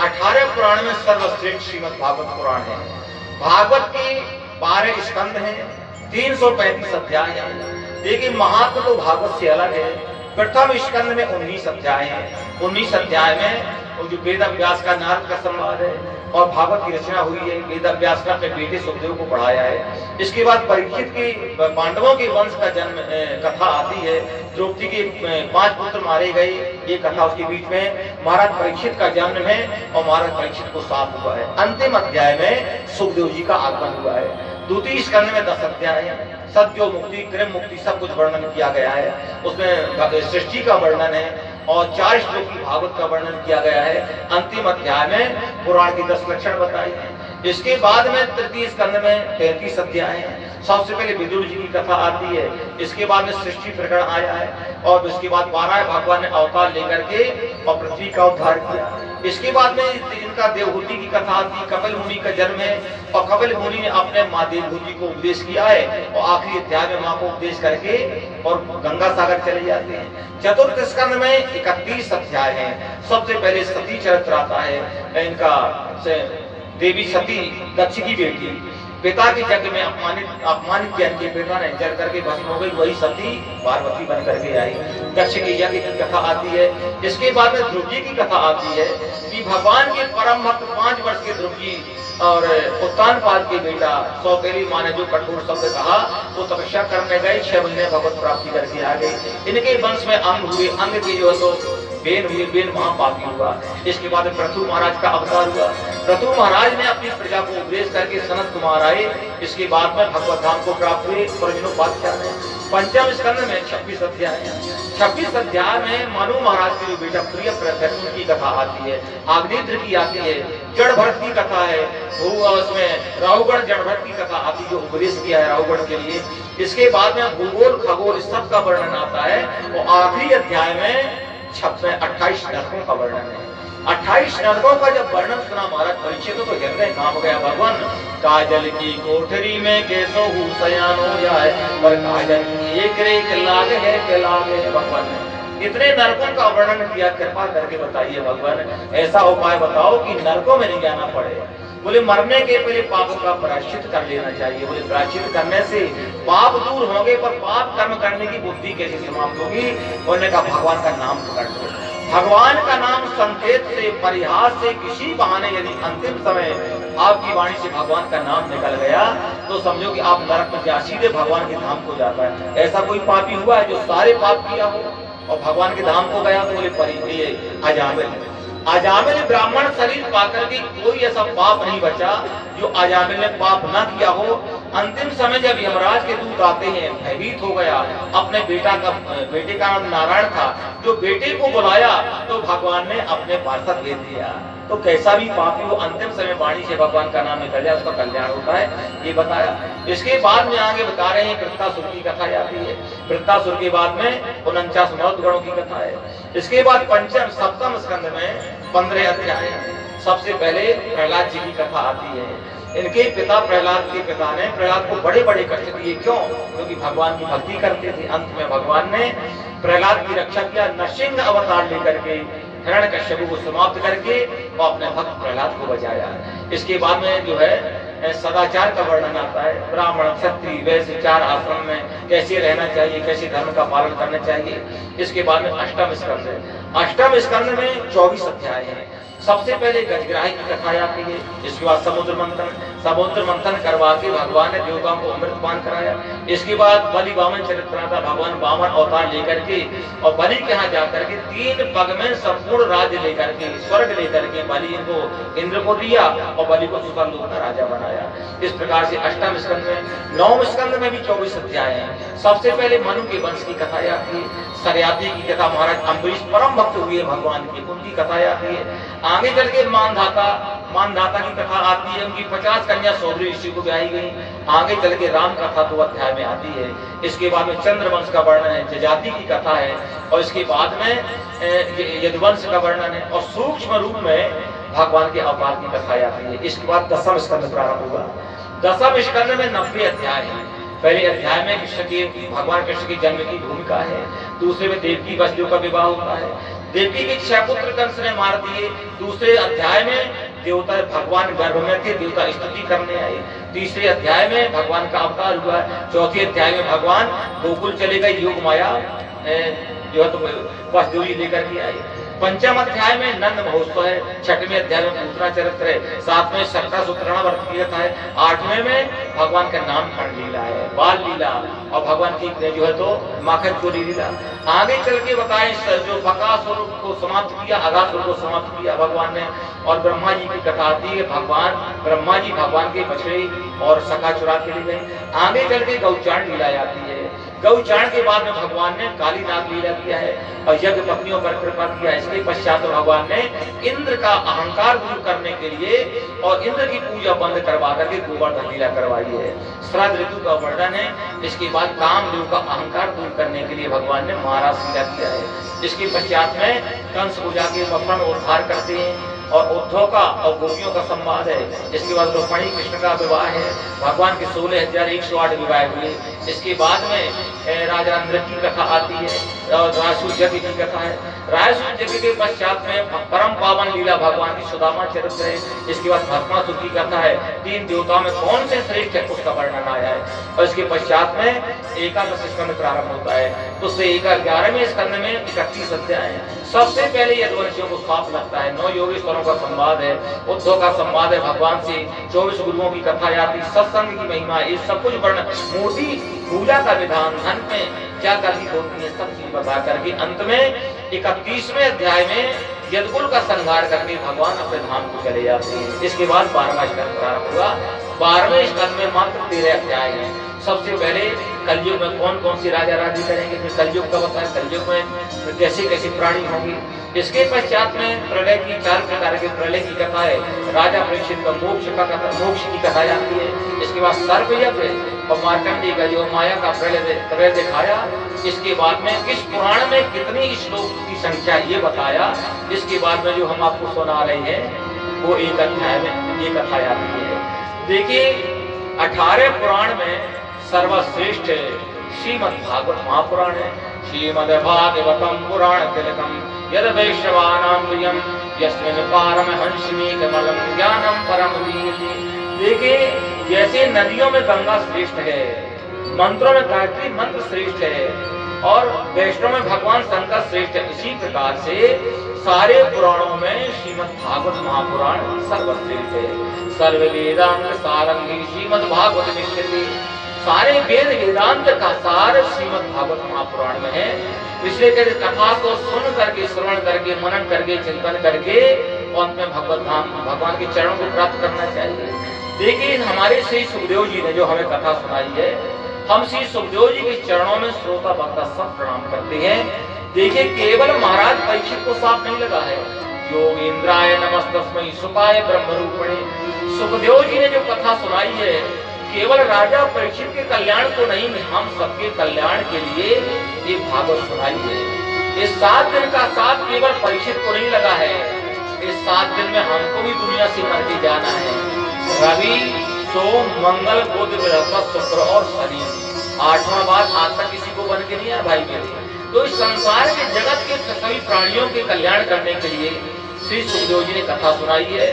18 पुराण में सर्वश्रेष्ठ श्रीमद् भागवत पुराण है। भागवत के 12 स्कंद हैं, 335 अध्याय हैं। लेकिन महात्म तो भागवत से अलग है। प्रथम स्कंद में 19 अध्याय हैं। 19 अध्याय में जो वेद व्यास का नारद का संवाद है और भागवत की रचना हुई है। वेद व्यास ने अपने बेटे सुखदेव को पढ़ाया है। इसके बाद परीक्षित के पांडवों के वंश का जन्म कथा आती है। द्रौपदी के 5 पुत्र मारे गए, ये कथा उसके बीच में महाराज परीक्षित का जन्म है और महाराज परीक्षित को शाप हुआ है। अंतिम अध्याय में सुखदेव जी का आगमन हुआ है। द्वितीय स्कंद में 10 अध्याय है। सत्य मुक्ति, क्रम मुक्ति सब कुछ वर्णन किया गया है। उसमें सृष्टि का वर्णन है और 4 श्लोक की भागवत का वर्णन किया गया है। अंतिम अध्याय में पुराण की 10 लक्षण बताए हैं। इसके बाद में तृतीय स्कंद में 33 अध्याय हैं। सबसे पहले विदुर जी की कथा आती है। इसके बाद में सृष्टि प्रकरण आया है और इसके बाद 12 भगवान ने अवतार लेकर के और पृथ्वी का उद्धार किया। इसके बाद में इनका देवहूति की कथा आती है। कपिल मुनि का जन्म है और कपिल मुनि ने अपने माँ देवहूति को उपदेश किया है और आखिरी अध्याय में माँ को उपदेश करके और गंगा सागर चले जाते हैं। चतुर्थ स्कंद में 31 अध्याय हैं। सबसे पहले सती चरित्र आता है। इनका देवी सती दक्ष की बेटी पिता के यज्ञ में अपमानित किया। इनके पिता ने जल करके भस्म हो गई, वही सती पार्वती बन करके आई। दक्ष के यज्ञ की कथा आती है। इसके बाद में ध्रुव जी की कथा आती है कि भगवान के परम भक्त 5 वर्ष के ध्रुव जी और उत्तानपाद के बेटा सौतेली माँ ने जो कठोर शब्द कहा वो तपस्या करने गए, 6 महीने भगवत प्राप्ति करके आ गए। इनके वंश में अंग हुए, अंग के जो है तो बेन हुए, बेन महापापी हुआ। इसके बाद पृथु महाराज का अवतार हुआ। पृथु महाराज ने अपनी प्रजा को उपदेश करके सनत कुमार आए। इसके बाद में भगवत धाम को प्राप्त हुए प्रजनोपाख्यान है। पंचम स्कंद में 26 अध्याय है। 26 अध्याय में मनु महाराज के जो बेटा प्रियव्रत है उनकी कथा आती है। आग्नेत्र की आती है। जड़ भरत की कथा है। उसमें राहुगण जड़ भरत की कथा आती है जो उपदेश किया है राहुगण के लिए। इसके बाद में भूगोल खगोल सब का वर्णन आता है और आखिरी अध्याय में 28 नरकों का वर्णन है। 28 नरकों का जब वर्णन सुना महाराज परीक्षित तो हृदय कांप गया। भगवान काजल की कोठरी में कैसो हूँ सयानो जाए पर काजल की एक रेख लाग है के लाग है। भगवान ने इतने नरकों का वर्णन किया, कृपा करके बताइए भगवान ऐसा उपाय बताओ कि नरकों में नहीं जाना पड़े। बोले मरने के पहले पापों का प्रायश्चित कर लेना चाहिए। बोले प्रायश्चित करने से पाप दूर होंगे पर पाप कर्म करने की बुद्धि कैसे समाप्त होगी। उन्होंने कहा भगवान का नाम पकड़ लो। भगवान का नाम संकेत से परिहास से किसी बहाने यदि अंतिम समय आपकी वाणी से भगवान का नाम निकल गया तो समझो कि आप नरक में जा सीधे भगवान के धाम को जाता है। ऐसा कोई पापी हुआ है जो सारे पाप किया हो और भगवान के धाम को गया? तो बोले अजामिल अजामिल ब्राह्मण शरीर पाकर के कोई ऐसा पाप नहीं बचा जो अजामिल ने पाप ना किया हो। अंतिम समय जब यमराज के दूत आते हैं, भयभीत हो गया। अपने बेटे का नाम नारायण था, जो बेटे को बुलाया तो भगवान ने अपने पार्षद भेज दिया। तो कैसा भी पापी वो अंतिम समय वाणी से भगवान का नाम निकल जाए उसका कल्याण होता है, ये बताया। इसके बाद में आगे बता रहे हैं वृत्तासुर की कथा आती है। वृत्तासुर के बाद में 49 मरुद गणों की कथा है। इसके बाद पंचम सप्तम स्कंद में 15 अध्याय है। सबसे पहले प्रहलाद जी की कथा आती है। इनके पिता प्रहलाद के पिता ने प्रहलाद को बड़े बड़े कष्ट दिए। क्यों? क्योंकि भगवान की भक्ति करते थे। अंत में भगवान ने प्रहलाद की रक्षा किया, नरसिंह अवतार लेकर के हिरण्यकश्यप को समाप्त करके और अपने भक्त प्रहलाद को बचाया। इसके बाद में जो है सदाचार का वर्णन आता है। ब्राह्मण क्षत्रिय वैश्य 4 आश्रम में कैसे रहना चाहिए, कैसे धर्म का पालन करना चाहिए। इसके बाद में अष्टम स्कंद है। अष्टम स्कंद में 24 अध्याय है। सबसे पहले गजग्राही की कथा आती है। इसके बाद समुद्र मंथन करवा के भगवान ने देवताओं को अमृत पान कराया। इसके बाद बलि वामन चरित्र आता। भगवान वामन अवतार लेकर के और बलि के यहाँ जाकर के 3 पग में संपूर्ण राज्य लेकर के स्वर्ग लेकर के बलि इनको इंद्र को दिया और बलि को सुतल लोक का राजा बनाया। इस प्रकार से अष्टम स्कंद में। 9वें स्कंद में भी 24 अध्याय है। सबसे पहले मनु के वंश की कथा आती है। सरयाती की कथा, महाराज अम्बरीश परम भक्त हुए भगवान की, उनकी कथा आती है। आगे चल के मानधाता की कथा आती है। उनकी 50 कन्या सौभरी ऋषि को ब्याही गई। आगे चल के राम कथा 2 अध्याय में आती है। इसके बाद में चंद्रवंश का वर्णन है। जजाति की कथा है और इसके बाद में यदुवंश का वर्णन है और सूक्ष्म रूप में भगवान के अवतार की कथा आती है। इसके बाद 10वां स्कंद प्रारंभ हुआ। 10वें स्कंद में 90 अध्याय है। पहले अध्याय में भगवान कृष्ण के जन्म की भूमिका है। दूसरे में देवकी वसुदेव का विवाह होता है। देवकी के 6 पुत्र कंस ने मार दिए। दूसरे अध्याय में देवता भगवान गर्भ में थे, देवता स्तुति करने आए। तीसरे अध्याय में भगवान का अवतार हुआ। चौथे अध्याय में भगवान गोकुल चले गए, योग माया जो है तो वासुदेव जी लेकर के आए। पंचम अध्याय में नंद महोत्सव है। छठवें अध्याय में पूतना चरित्र है। सातवें सत्रह सूत्रणा व्रत की कथा है। आठवें में भगवान का नामकरण लीला है, बाल लीला, और भगवान की जो है तो माखन चोरी लीला। आगे चल के बताएं जो बकासुर को समाप्त किया, अगासुर को समाप्त किया भगवान ने। और ब्रह्मा जी की कथा आती है, भगवान ब्रह्मा जी भगवान के बछड़े और सखा चुरा के ले गए। आगे चल के गौचारण लीला आती है। गौचारण के बाद में भगवान ने काली नाग लीला किया है और यज्ञ पत्नियों पर कृपा किया। इसके पश्चात भगवान ने इंद्र का अहंकार दूर करने के लिए और इंद्र की पूजा बंद करवा करके गोवर्धन लीला करवाई है। श्राद्ध ऋतु का वर्णन है। इसके बाद कामदेव का अहंकार दूर करने के लिए भगवान ने महाराज लीला किया है। इसके पश्चात में कंस को जाके मथुरा उद्धार करते हैं और उद्धव का और गोपियों का संवाद है। इसके बाद रुक्मिणी कृष्ण का विवाह है। भगवान के 16,108 विवाह हुए। इसके बाद में राजा इंद्र की कथा आती है और राजसूय यज्ञ की कथा है। राजसूय यज्ञ के पश्चात में परम पावन लीला भगवान की सुदामा चरित्र है। इसके बाद भस्मासुर की कथा है। 3 देवताओं में कौन से श्रेष्ठ है उसका वर्णन आया है। और इसके पश्चात में एकादश स्कंद प्रारंभ होता है। तो 11वें स्कंद में 31 अध्याय है। सबसे पहले यदुवंशियों को साफ लगता है। 9 योगेश्वरों का संवाद है, उद्धव का संवाद है भगवान से, 24 गुरुओं की कथा आती, सत्संग की महिमा, ये सब कुछ वर्णन, मूर्ति पूजा का विधान, धन में क्या गति होती है, सब चीज बता करके अंत में 31वें अध्याय में यदुकुल का संहार करके भगवान अपने धाम को चले जाते हैं। इसके बाद 12वां स्कंद प्रारंभ हुआ। 12वें स्कंद में मात्र 13 अध्याय हैं। सबसे पहले कलयुग में कौन कौन सी राजा राजी करेंगे, फिर कलयुग का बताया, कलयुग में कैसे कैसे प्राणी होंगे। इसके पश्चात में प्रलय की 4 प्रकार के प्रलय की कथा है। राजा परीक्षित का मोक्ष की कथा जाती है। इसके बाद सर्पयज्ञ और मार्कंडेय का जो माया का प्रलय दिखाया। इसके बाद में इस पुराण में कितनी श्लोक की संख्या ये बताया। इसके बाद में जो हम आपको सुना रहे हैं वो एक अध्याय में ये कथा आती है। देखिए 18 पुराण में सर्वश्रेष्ठ श्रीमद् भागवत महापुराण है। श्रीमद् भागवतम पुराण तिलकम यद वैष्णवानां प्रियम यस्मिन् पारमहंसमेकमलं ज्ञानं परम दीयते। देखिए जैसे नदियों में गंगा श्रेष्ठ है, मंत्रों में गायत्री मंत्र श्रेष्ठ है और वैष्णव में भगवान शंकर श्रेष्ठ है, इसी प्रकार से सारे पुराणों में श्रीमद् भागवत महापुराण सर्वश्रेष्ठ है। सर्व वेदांत सारंगी श्रीमद् भागवत निष्ठिति, सारे वेद वेदांत का सार श्रीमद् भागवत महापुराण में है। इसलिए कहते कथा को सुन करके, श्रवण करके, मनन करके, चिंतन करके और अंत में भगवत धाम भगवान के चरणों को प्राप्त करना चाहिए। देखिए हमारे श्री सुखदेव जी ने जो हमें कथा सुनाई है, हम श्री सुखदेव जी के चरणों में श्रोता भक्ता सब प्रणाम करते हैं। देखिए केवल महाराज परीक्षित को साफ नहीं लगा है। योगेंद्राय नमस्तस्मै सुखाय ब्रह्मरूपिणे। सुखदेव जी ने जो कथा सुनाई है केवल राजा परीक्षित के कल्याण को नहीं, हम सबके कल्याण के लिए ये भागवत सुनाई है। इस 7 दिन का साथ केवल परीक्षित को नहीं लगा है, इस 7 दिन में हमको भी दुनिया से मर के जाना है। रवि सोम मंगल बुध बृहस्पति शुक्र और शनि, 8वां बार आज तक किसी को बन के नहीं आया भाई मेरे। तो इस संसार के जगत के सभी प्राणियों के कल्याण करने के लिए श्री सुखदेव जी ने कथा सुनाई है।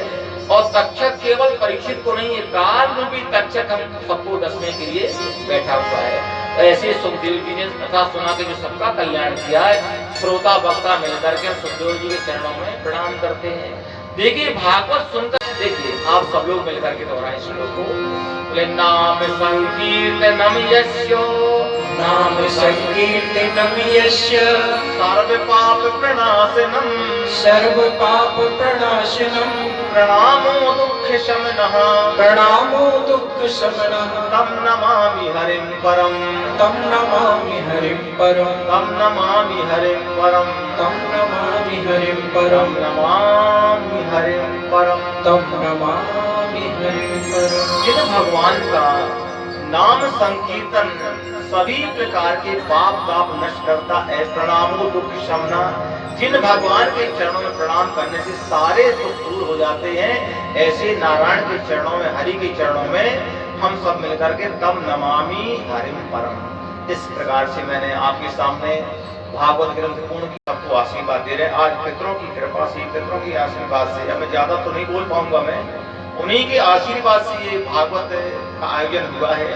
और तक्षक केवल परीक्षित को नहीं, काल रूपी तक्षक हम सबको डसने के लिए बैठा हुआ है। तो ऐसे सुखदेव जी ने कथा सुना के जो सबका कल्याण किया है, श्रोता वक्ता मिलकर के सुखदेव जी के चरणों में प्रणाम करते हैं। देखिए भागवत सुनकर देखिए आप सब लोग मिलकर के दोहराएं श्लोक को। बोले नाम संकीर्तनम यस्यो, नाम संकीर्तनम यस्य सर्व पाप प्रणाशनम, सर्व पाप प्रणाशनम, प्रणामो दुःख शमनः, प्रणामो दुःख शमनः, तम नमामि हरिं परम, तम नमामि हरिं परम, तम नमामि हरिं परम, तम नमामि हरिं तम परम, नमामि हरिं परम। तम नमामि हरिं परम। जिन भगवान का नाम संकीर्तन सभी प्रकार के पाप ताप नष्ट करता है, प्रणामो दुख शमना, जिन भगवान के चरणों में प्रणाम करने से सारे दुख दूर हो जाते हैं, ऐसे नारायण के चरणों में, हरि के चरणों में हम सब मिलकर के तम नमामि हरिं परम, इस प्रकार से मैंने आपके सामने भागवत ग्रंथ पूर्ण की सबको आशीर्वाद दे रहे हैं। आज पितरों की कृपा से, पितरों के आशीर्वाद से, अब मैं ज्यादा तो नहीं बोल पाऊंगा, मैं उन्हीं के आशीर्वाद से ये भागवत का आयोजन हुआ है।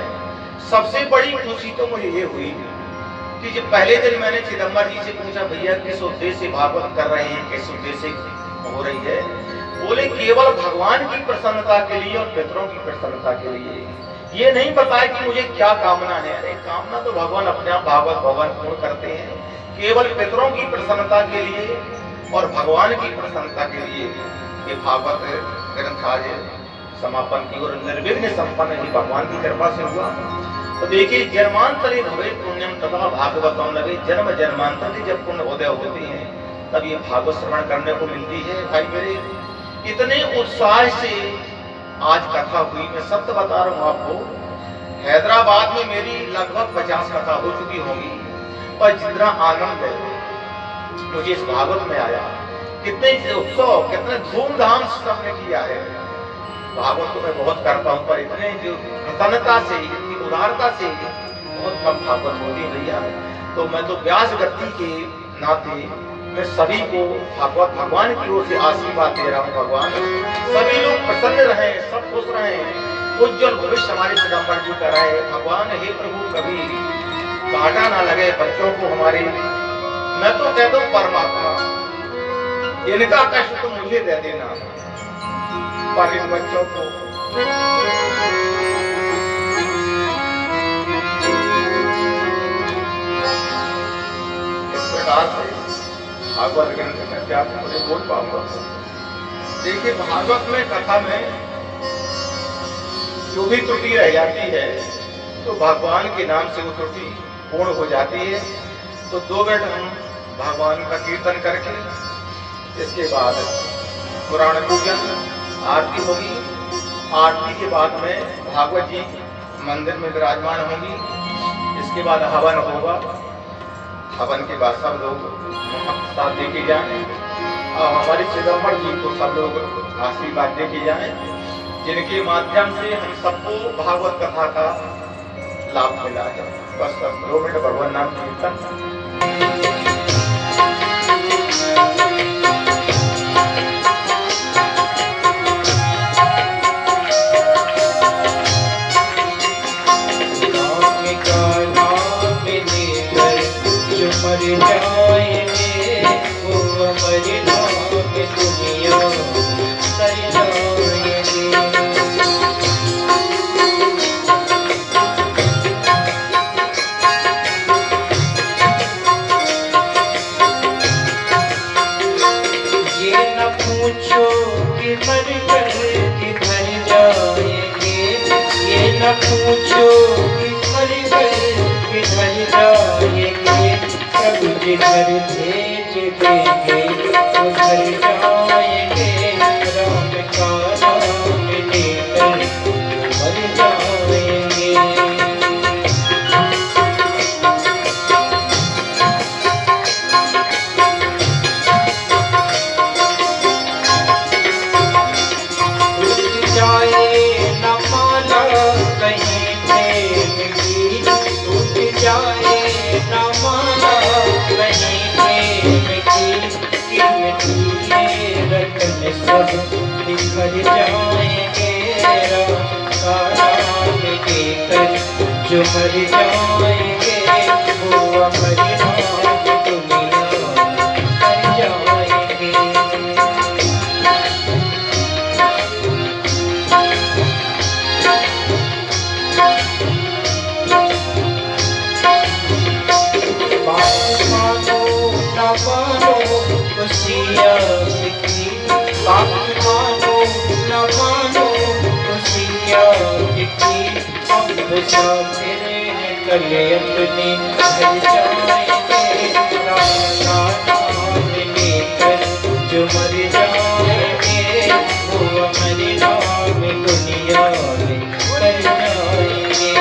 सबसे बड़ी खुशी तो मुझे ये हुई कि जब पहले दिन मैंने चिदम्बर जी से पूछा, भैया किस उद्देश्य से भागवत कर रहे हैं, किस उद्देश्य से हो रही है? बोले केवल भगवान की प्रसन्नता के लिए और पितरों की प्रसन्नता के लिए। ये नहीं बताया कि मुझे क्या कामना है। अरे कामना तो भगवान अपने आप भागवत भगवान पूर्ण करते हैं। केवल पितरों की प्रसन्नता के लिए और भगवान की प्रसन्नता के लिए ये भागवत ग्रंथ आज समापन की और निर्विघ्न संपन्न ही भगवान की कृपा से हुआ। तो देखिए, जन्मांतरे भवेत् पुण्यम तथा भागवतम लगे। जन्म जन्मांतर की जब पुण्य उदय होते हैं तब ये भागवत श्रवण करने को मिलती है। भाई मेरे, इतने उत्साह से आज कथा हुई। मैं सत्य बता रहा हूँ आपको, हैदराबाद में मेरी लगभग 50 कथा हो चुकी होंगी, पर जितना आनंद है मुझे इस भागवत में आया, कितने उत्सव, कितने धूमधाम से सबने किया है। भागवत तो मैं बहुत करता हूँ, पर इतने जो प्रसन्नता से, इतनी उदारता से बहुत कम भागवत होती है भैया। तो मैं तो व्यास गति के नाते मैं सभी को भागवत भगवान की ओर से आशीर्वाद दे रहा हूँ। भगवान सभी लोग प्रसन्न रहे, सब खुश रहे, उज्जवल भविष्य हमारे चिदम्बर जी का रहे। भगवान हे प्रभु, कभी कांटा ना लगे बच्चों को हमारे। मैं तो कहता हूँ परमात्मा, इनका कष्ट तो मुझे दे देना, पर इन बच्चों को इस प्रकार से भागवत ग्रंथ में क्या मुझे बोल पाऊंगा। देखिए, भागवत में कथा में जो भी त्रुटि रह जाती है तो भगवान के नाम से वो त्रुटि पूर्ण हो जाती है। तो 2 मिनट हम भगवान का कीर्तन करके इसके बाद पुराण पूजन आरती होगी। आरती के बाद में भागवत जी मंदिर में विराजमान होंगी। इसके बाद हवन होगा। हवन के बाद सब लोग साथ देके जाएं और हमारे चिदम्बर जी को सब लोग आशीर्वाद देके जाएं, जिनके माध्यम से हम सबको भागवत कथा का लाभ मिला है। बस 2 मिनट भगवान नाम कीर्तन। मर जाएंगे वो अमर नाम दुनिया कर जाएंगे। ये न पूछो कि मर कर किधर जाएंगे, ये न पूछो कि मर कर किधर जाएंगे। प्रभु जिधर भेज देंगे उधर जाएंगे। राम का नाम लेकर मर जाएंगे। टूट जाए न माला कहीं प्रेम की, टूट जाए न माला कहीं प्रेम की, कि मिट्टी रतन सब बिखर जाएंगे। राम का नाम लेकर जो मर जाएंगे वो अमर नाम दुनिया कर जाएंगे। बात मानो न मानो खुशियाँ की, बात मानो न मानो खुशियाँ की। हम मुसाफिर हैं कल अपने घर जाएंगे। राम का नाम लेकर जो मर जाएंगे वो अमर नाम दुनिया में कर जाएंगे।